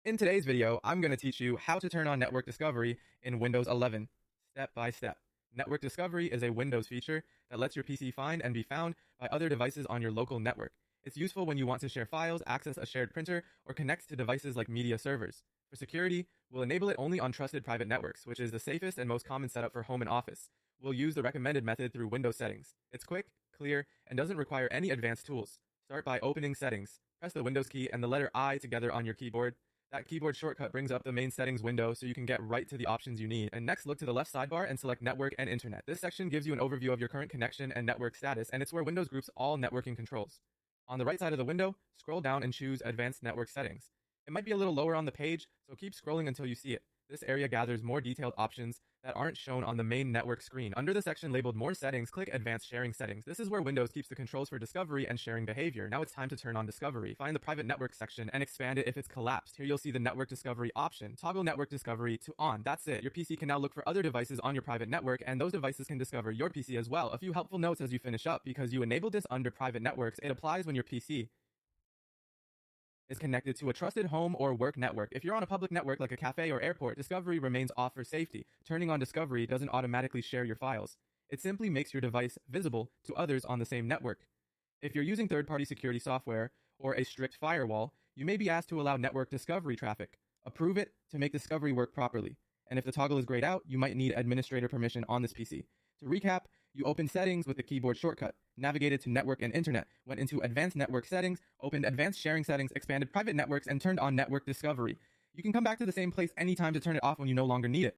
In today's video, I'm going to teach you how to turn on Network Discovery in Windows 11, step by step. Network Discovery is a Windows feature that lets your PC find and be found by other devices on your local network. It's useful when you want to share files, access a shared printer, or connect to devices like media servers. For security, we'll enable it only on trusted private networks, which is the safest and most common setup for home and office. We'll use the recommended method through Windows settings. It's quick, clear, and doesn't require any advanced tools. Start by opening Settings. Press the Windows key and the letter I together on your keyboard. That keyboard shortcut brings up the main settings window so you can get right to the options you need. And next, look to the left sidebar and select Network and Internet. This section gives you an overview of your current connection and network status, and it's where Windows groups all networking controls. On the right side of the window, scroll down and choose Advanced Network Settings. It might be a little lower on the page, so keep scrolling until you see it. This area gathers more detailed options that aren't shown on the main network screen. Under the section labeled More Settings, click Advanced Sharing Settings. This is where Windows keeps the controls for discovery and sharing behavior. Now it's time to turn on discovery. Find the private network section and expand it if it's collapsed. Here you'll see the network discovery option. Toggle network discovery to on. That's it. Your PC can now look for other devices on your private network, and those devices can discover your PC as well. A few helpful notes as you finish up: because you enabled this under private networks, it applies when your PC is connected to a trusted home or work network. If you're on a public network like a cafe or airport, Discovery remains off for safety. Turning on Discovery doesn't automatically share your files. It simply makes your device visible to others on the same network. If you're using third-party security software or a strict firewall, you may be asked to allow network discovery traffic. Approve it to make Discovery work properly. And if the toggle is grayed out, you might need administrator permission on this PC. To recap, you opened Settings with the keyboard shortcut, navigated to Network and Internet, went into Advanced Network Settings, opened Advanced Sharing Settings, expanded Private Networks, and turned on Network Discovery. You can come back to the same place anytime to turn it off when you no longer need it.